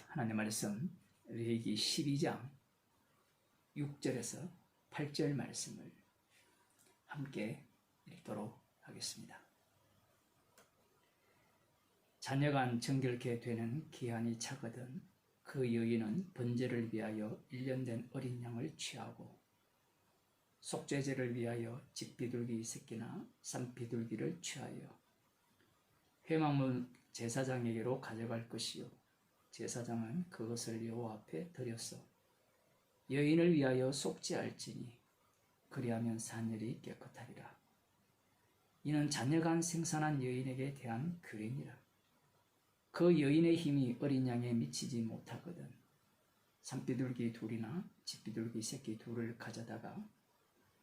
하나님의 말씀 레위기 12장 6절에서 8절 말씀을 함께 읽도록 하겠습니다. 자녀간 정결케 되는 기한이 차거든 그 여인은 번제를 위하여 1년 된 어린 양을 취하고 속죄제를 위하여 집비둘기 새끼나 쌈비둘기를 취하여 회막문 제사장에게로 가져갈 것이요 제사장은 그것을 여호와 앞에 드렸어 여인을 위하여 속죄할지니 그리하면 산열이 깨끗하리라. 이는 자녀간 생산한 여인에게 대한 규례니라. 그 여인의 힘이 어린 양에 미치지 못하거든 산비둘기 둘이나 집비둘기 새끼 둘을 가져다가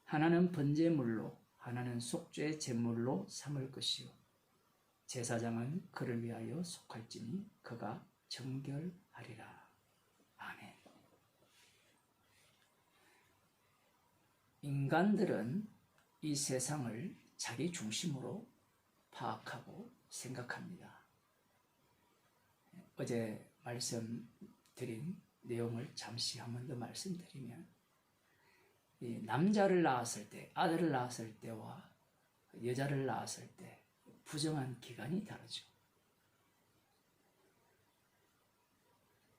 하나는 번제물로 하나는 속죄 제물로 삼을 것이요 제사장은 그를 위하여 속할지니 그가 정결하리라. 아멘. 인간들은 이 세상을 자기 중심으로 파악하고 생각합니다. 어제 말씀드린 내용을 잠시 한 번 더 말씀드리면 이 남자를 낳았을 때, 아들을 낳았을 때와 여자를 낳았을 때 부정한 기간이 다르죠.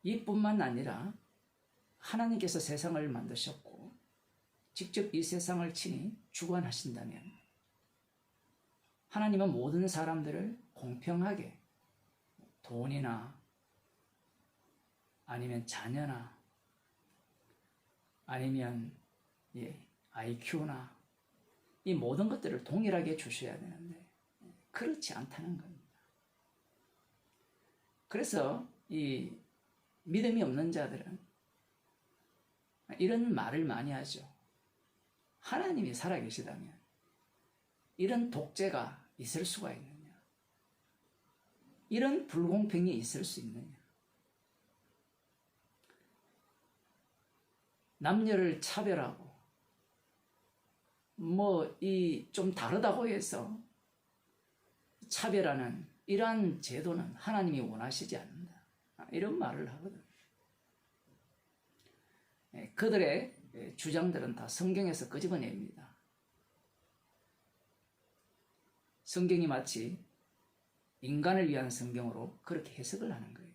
이뿐만 아니라 하나님께서 세상을 만드셨고 직접 이 세상을 친히 주관하신다면 하나님은 모든 사람들을 공평하게 돈이나 아니면 자녀나 아니면 IQ나 이 모든 것들을 동일하게 주셔야 되는데 그렇지 않다는 겁니다. 그래서 이 믿음이 없는 자들은 이런 말을 많이 하죠. 하나님이 살아계시다면 이런 독재가 있을 수가 있느냐? 이런 불공평이 있을 수 있느냐? 남녀를 차별하고 좀 다르다고 해서 차별하는 이러한 제도는 하나님이 원하시지 않는다. 이런 말을 하거든. 그들의 주장들은 다 성경에서 끄집어냅니다. 성경이 마치 인간을 위한 성경으로 그렇게 해석을 하는 거예요.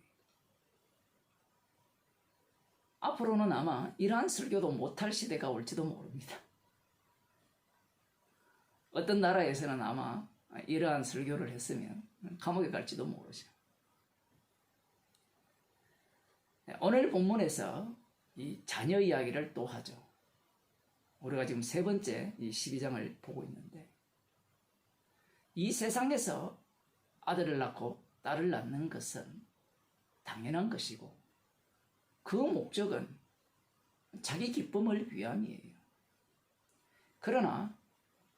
앞으로는 아마 이러한 설교도 못할 시대가 올지도 모릅니다. 어떤 나라에서는 아마 이러한 설교를 했으면 감옥에 갈지도 모르죠. 오늘 본문에서 이 자녀 이야기를 또 하죠. 우리가 지금 세 번째 이 12장을 보고 있는데 이 세상에서 아들을 낳고 딸을 낳는 것은 당연한 것이고 그 목적은 자기 기쁨을 위함이에요. 그러나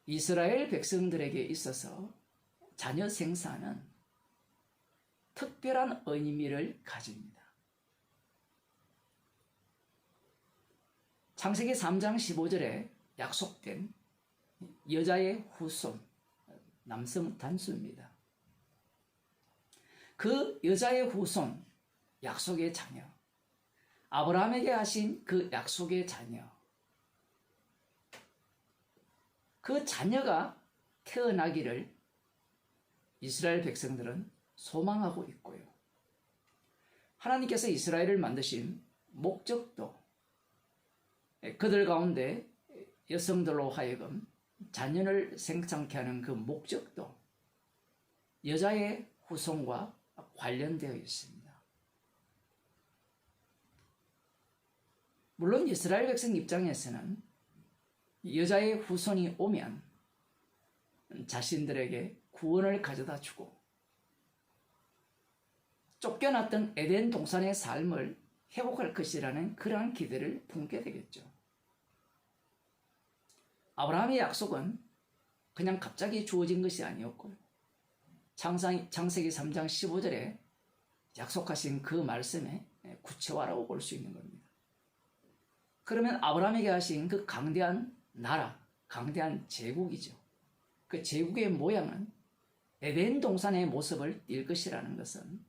이스라엘 백성들에게 있어서 자녀 생산은 특별한 의미를 가집니다. 창세기 3장 15절에 약속된 여자의 후손, 남성 단수입니다. 그 여자의 후손, 약속의 자녀, 아브라함에게 하신 그 약속의 자녀, 그 자녀가 태어나기를 이스라엘 백성들은 소망하고 있고요. 하나님께서 이스라엘을 만드신 목적도 그들 가운데 여성들로 하여금 자녀를 생산케 하는 그 목적도 여자의 후손과 관련되어 있습니다. 물론 이스라엘 백성 입장에서는 여자의 후손이 오면 자신들에게 구원을 가져다 주고 쫓겨났던 에덴 동산의 삶을 회복할 것이라는 그러한 기대를 품게 되겠죠. 아브라함의 약속은 그냥 갑자기 주어진 것이 아니었고요. 창세기 3장 15절에 약속하신 그 말씀의 구체화라고 볼 수 있는 겁니다. 그러면 아브라함에게 하신 그 강대한 나라, 강대한 제국이죠. 그 제국의 모양은 에덴 동산의 모습을 띌 것이라는 것은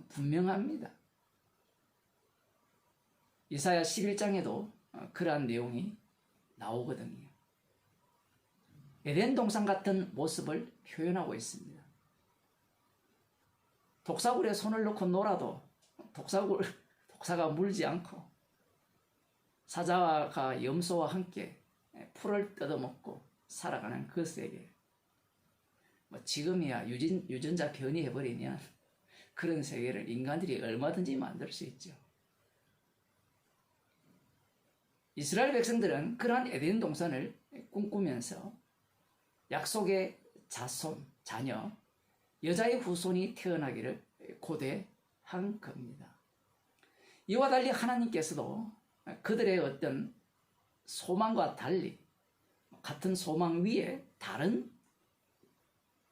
분명합니다. 이사야 11장에도 그러한 내용이 나오거든요. 에덴 동산 같은 모습을 표현하고 있습니다. 독사굴에 손을 넣고 놀아도 독사가 물지 않고 사자가 염소와 함께 풀을 뜯어먹고 살아가는 그 세계. 지금이야 유전자 변이해버리면 그런 세계를 인간들이 얼마든지 만들 수 있죠. 이스라엘 백성들은 그러한 에덴 동산을 꿈꾸면서 약속의 자녀, 여자의 후손이 태어나기를 고대한 겁니다. 이와 달리 하나님께서도 그들의 어떤 소망과 달리 같은 소망 위에 다른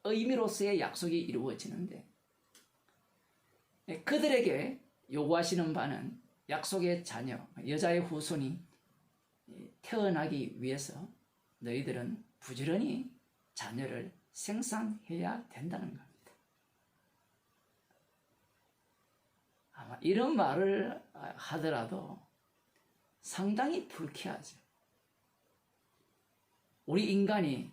의미로서의 약속이 이루어지는데, 그들에게 요구하시는 바는 약속의 자녀, 여자의 후손이 태어나기 위해서 너희들은 부지런히 자녀를 생산해야 된다는 겁니다. 아마 이런 말을 하더라도 상당히 불쾌하죠. 우리 인간이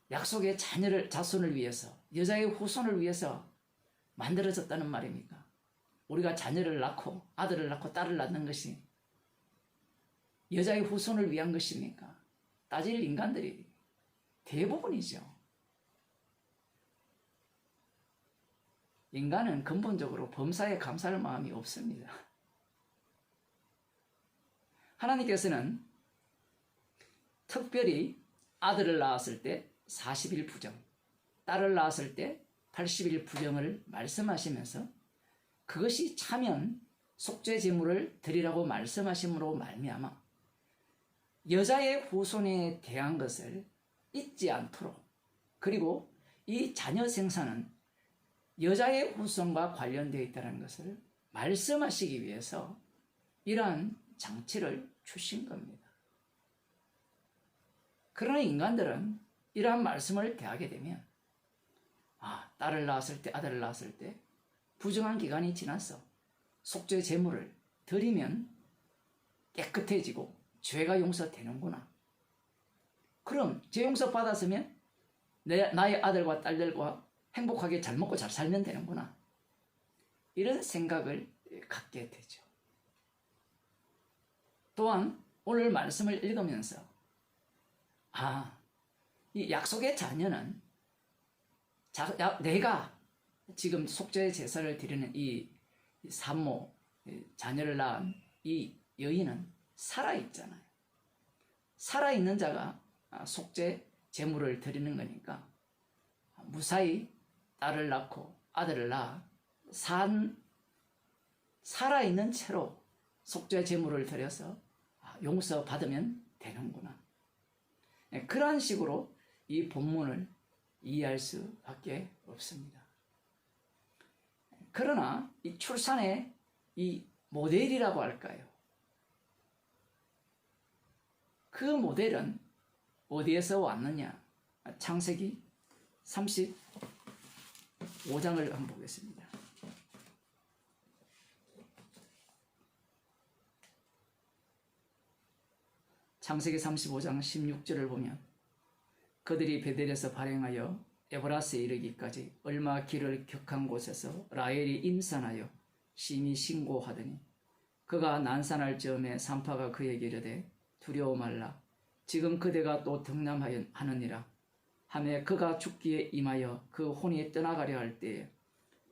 약속의 자손을 위해서, 여자의 후손을 위해서 만들어졌다는 말입니까? 우리가 자녀를 낳고 아들을 낳고 딸을 낳는 것이 여자의 후손을 위한 것입니까? 따질 인간들이 대부분이죠. 인간은 근본적으로 범사에 감사할 마음이 없습니다. 하나님께서는 특별히 아들을 낳았을 때 40일 부정, 딸을 낳았을 때 80일 부정을 말씀하시면서 그것이 차면 속죄 제물을 드리라고 말씀하심으로 말미암아 여자의 후손에 대한 것을 잊지 않도록, 그리고 이 자녀 생산은 여자의 후손과 관련되어 있다는 것을 말씀하시기 위해서 이러한 장치를 주신 겁니다. 그러나 인간들은 이러한 말씀을 대하게 되면 딸을 낳았을 때, 아들을 낳았을 때 부정한 기간이 지나서 속죄 제물을 드리면 깨끗해지고 죄가 용서되는구나. 그럼 죄 용서 받았으면 나의 아들과 딸들과 행복하게 잘 먹고 잘 살면 되는구나. 이런 생각을 갖게 되죠. 또한 오늘 말씀을 읽으면서 이 약속의 자녀는 내가 지금 속죄 제사를 드리는 이 산모, 자녀를 낳은 이 여인은 살아있잖아요. 살아있는 자가 속죄 제물을 드리는 거니까 무사히 딸을 낳고 아들을 낳아 살아있는 채로 속죄 제물을 드려서 용서받으면 되는구나. 그러한 식으로 이 본문을 이해할 수밖에 없습니다. 그러나 이 출산의 이 모델이라고 할까요? 그 모델은 어디에서 왔느냐? 창세기 35장을 한번 보겠습니다. 창세기 35장 16절을 보면 그들이 베델에서 발행하여 에브라스에 이르기까지 얼마 길을 격한 곳에서 라헬이 임산하여 심히 신고하더니 그가 난산할 즈음에 산파가 그에게 이르되 두려워 말라 지금 그대가 또 등남하느니라 하매 그가 죽기에 임하여 그 혼이 떠나가려 할 때에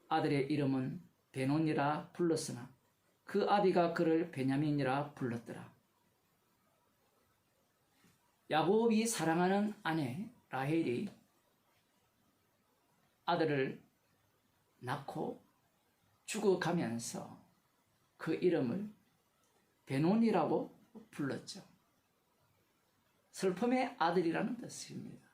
아들의 이름은 베논이라 불렀으나 그 아비가 그를 베냐민이라 불렀더라. 야곱이 사랑하는 아내 라헬이 아들을 낳고 죽어가면서 그 이름을 베논이라고 불렀죠. 슬픔의 아들이라는 뜻입니다.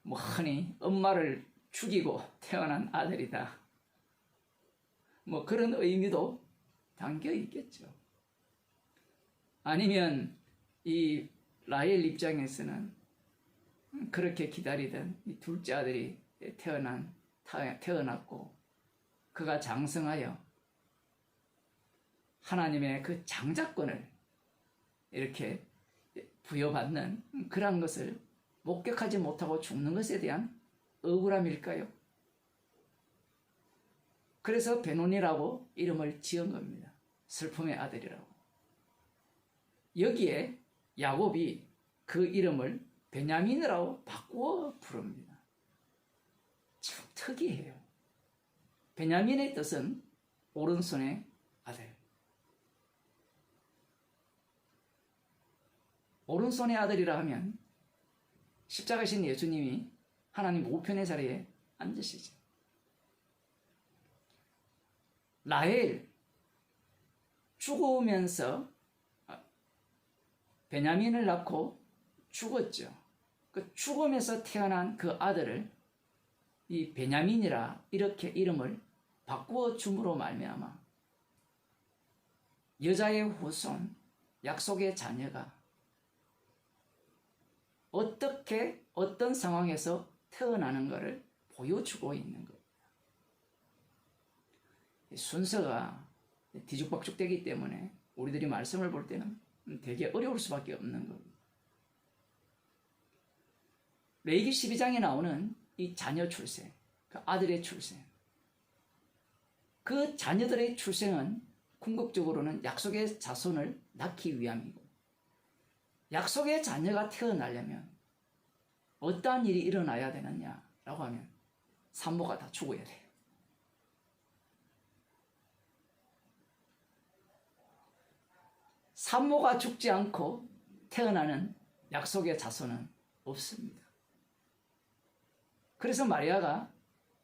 흔히 엄마를 죽이고 태어난 아들이다. 그런 의미도 담겨 있겠죠. 아니면 이 라헬 입장에서는 그렇게 기다리던 이 둘째 아들이 태어났고 그가 장성하여 하나님의 그 장자권을 이렇게 부여받는 그러한 것을 목격하지 못하고 죽는 것에 대한 억울함일까요? 그래서 베노니라고 이름을 지은 겁니다. 슬픔의 아들이라고. 여기에 야곱이 그 이름을 베냐민이라고 바꾸어 부릅니다. 참 특이해요. 베냐민의 뜻은 오른손의 아들. 오른손의 아들이라 하면 십자가신 예수님이 하나님 우편의 자리에 앉으시죠. 라헬 죽으면서 베냐민을 낳고 죽었죠. 그 죽음에서 태어난 그 아들을 이 베냐민이라 이렇게 이름을 바꾸어 줌으로 말미암아 여자의 후손, 약속의 자녀가 어떻게 어떤 상황에서 태어나는 것을 보여주고 있는 겁니다. 순서가 뒤죽박죽되기 때문에 우리들이 말씀을 볼 때는 되게 어려울 수밖에 없는 겁니다. 레위기 12장에 나오는 이 자녀 출생, 그 아들의 출생, 그 자녀들의 출생은 궁극적으로는 약속의 자손을 낳기 위함이고, 약속의 자녀가 태어나려면 어떠한 일이 일어나야 되느냐라고 하면 산모가 다 죽어야 돼요. 산모가 죽지 않고 태어나는 약속의 자손은 없습니다. 그래서 마리아가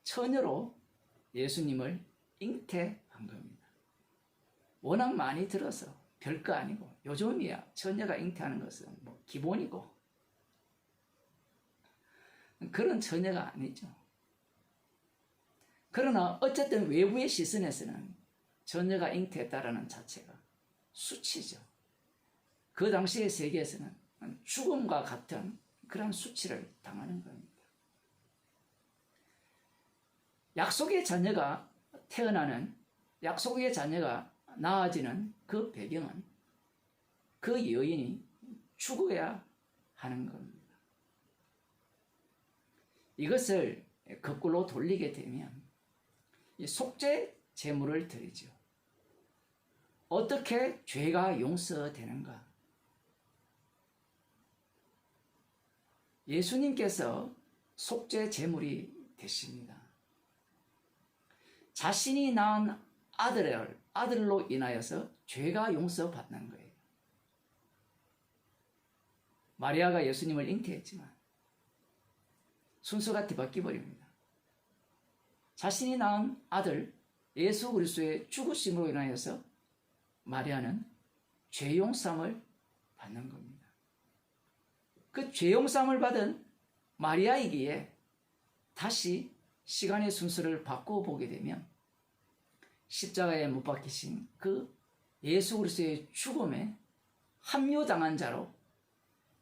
처녀로 예수님을 잉태한 겁니다. 워낙 많이 들어서 별거 아니고, 요즘이야 처녀가 잉태하는 것은 뭐 기본이고 그런 처녀가 아니죠. 그러나 어쨌든 외부의 시선에서는 처녀가 잉태했다라는 자체가 수치죠. 그 당시의 세계에서는 죽음과 같은 그런 수치를 당하는 겁니다. 약속의 자녀가 태어나는, 약속의 자녀가 낳아지는 그 배경은 그 여인이 죽어야 하는 겁니다. 이것을 거꾸로 돌리게 되면 이 속죄 제물을 드리죠. 어떻게 죄가 용서되는가? 예수님께서 속죄 제물이 되십니다. 자신이 낳은 아들로 인하여서 죄가 용서받는 거예요. 마리아가 예수님을 잉태했지만 순서가 뒤바뀌어 버립니다. 자신이 낳은 아들 예수 그리스도의 죽으심으로 인하여서 마리아는 죄용삼을 받는 겁니다. 그 죄용삼을 받은 마리아이기에 다시 시간의 순서를 바꾸어 보게 되면 십자가에 못 박히신 그 예수 그리스도의 죽음에 합류당한 자로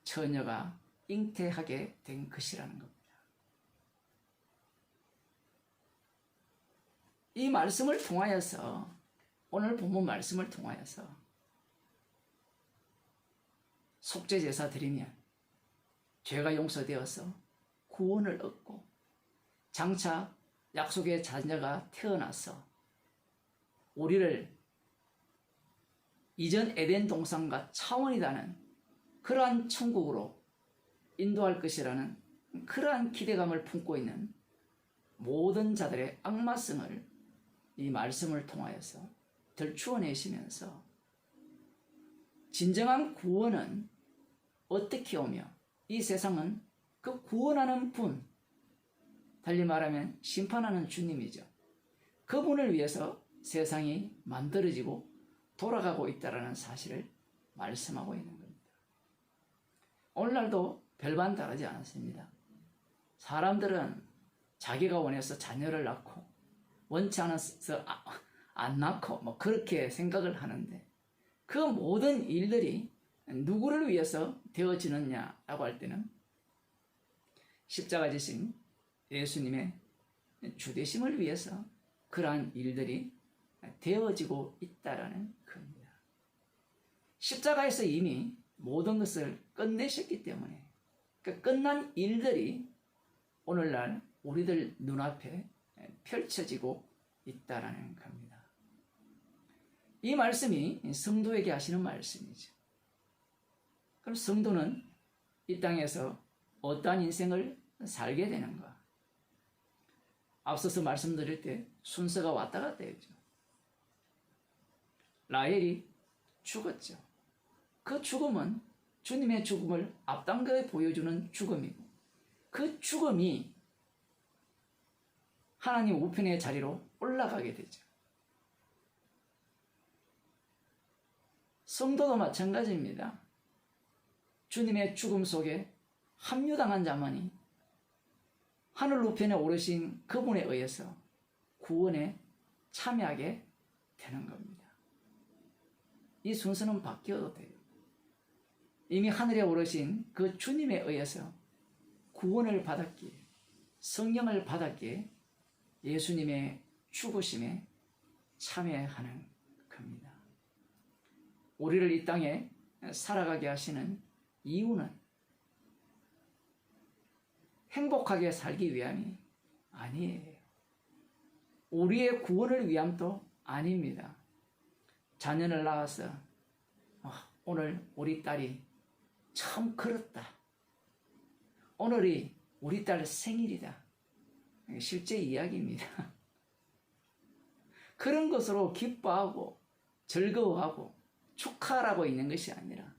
처녀가 잉태하게 된 것이라는 겁니다. 이 말씀을 통하여서, 오늘 본문 말씀을 통하여서 속죄 제사 드리면 죄가 용서되어서 구원을 얻고, 장차 약속의 자녀가 태어나서 우리를 이전 에덴 동산과 차원이 다른 그러한 천국으로 인도할 것이라는 그러한 기대감을 품고 있는 모든 자들의 악마성을 이 말씀을 통하여서 들추어내시면서 진정한 구원은 어떻게 오며, 이 세상은 그 구원하는 분, 달리 말하면 심판하는 주님이죠. 그분을 위해서 세상이 만들어지고 돌아가고 있다는 사실을 말씀하고 있는 겁니다. 오늘날도 별반 다르지 않았습니다. 사람들은 자기가 원해서 자녀를 낳고 원치 않아서 안 낳고 뭐 그렇게 생각을 하는데, 그 모든 일들이 누구를 위해서 되어지느냐라고 할 때는 십자가 지신 예수님의 주되심을 위해서 그러한 일들이 되어지고 있다라는 겁니다. 십자가에서 이미 모든 것을 끝내셨기 때문에 그 끝난 일들이 오늘날 우리들 눈앞에 펼쳐지고 있다라는 겁니다. 이 말씀이 성도에게 하시는 말씀이죠. 그럼 성도는 이 땅에서 어떠한 인생을 살게 되는가? 앞서서 말씀드릴 때 순서가 왔다 갔다 했죠. 라헬이 죽었죠. 그 죽음은 주님의 죽음을 앞당겨 보여주는 죽음이고 그 죽음이 하나님 우편의 자리로 올라가게 되죠. 성도도 마찬가지입니다. 주님의 죽음 속에 합류당한 자만이 하늘 우편에 오르신 그분에 의해서 구원에 참여하게 되는 겁니다. 이 순서는 바뀌어도 돼요. 이미 하늘에 오르신 그 주님에 의해서 구원을 받았기에, 성령을 받았기에 예수님의 죽으심에 참여하는 겁니다. 우리를 이 땅에 살아가게 하시는 이유는 행복하게 살기 위함이 아니에요. 우리의 구원을 위함도 아닙니다. 자녀를 낳아서 오늘 우리 딸이 참 그렇다. 오늘이 우리 딸 생일이다. 실제 이야기입니다. 그런 것으로 기뻐하고 즐거워하고 축하하고 있는 것이 아니라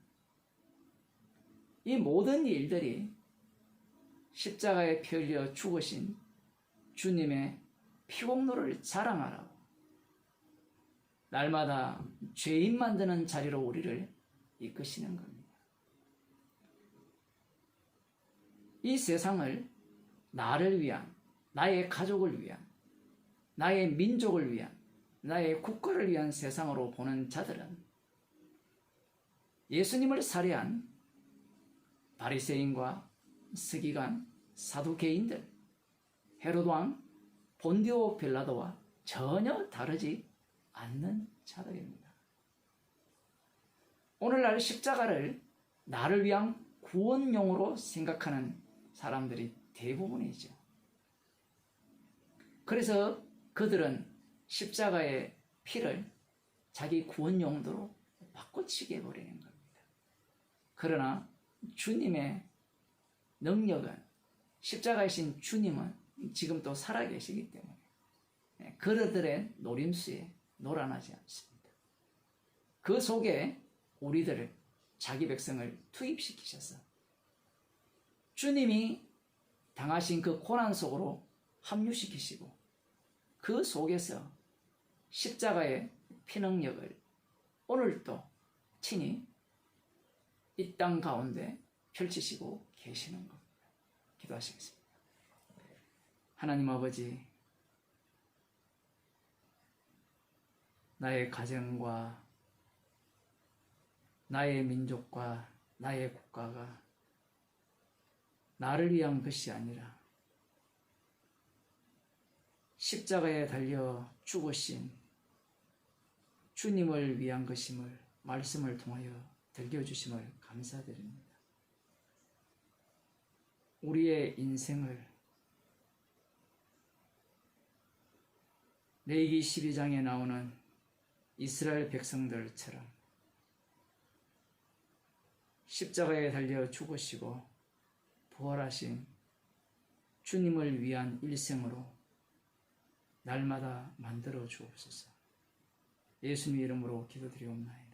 이 모든 일들이 십자가에 피 흘려 죽으신 주님의 피공로를 자랑하라고 날마다 죄인 만드는 자리로 우리를 이끄시는 겁니다. 이 세상을 나를 위한, 나의 가족을 위한, 나의 민족을 위한, 나의 국가를 위한 세상으로 보는 자들은 예수님을 살해한 바리새인과 서기관, 사두개인들, 헤롯 왕, 본디오 빌라도와 전혀 다르지 않는 자들입니다. 오늘날 십자가를 나를 위한 구원용으로 생각하는 사람들이 대부분이죠. 그래서 그들은 십자가의 피를 자기 구원용도로 바꿔치게 해버리는 겁니다. 그러나 주님의 능력은, 십자가이신 주님은 지금 또 살아계시기 때문에 그들의 노림수에 놀아나지 않습니다. 그 속에 우리들을, 자기 백성을 투입시키셔서 주님이 당하신 그 고난 속으로 합류시키시고 그 속에서 십자가의 피능력을 오늘도 친히 이 땅 가운데 펼치시고 계시는 겁니다. 기도하시겠습니다. 하나님 아버지, 나의 가정과 나의 민족과 나의 국가가 나를 위한 것이 아니라 십자가에 달려 죽으신 주님을 위한 것임을 말씀을 통하여 들려주심을 감사드립니다. 우리의 인생을 레위기 12장에 나오는 이스라엘 백성들처럼 십자가에 달려 죽으시고 부활하신 주님을 위한 일생으로 날마다 만들어 주옵소서. 예수님 이름으로 기도드리옵나이다.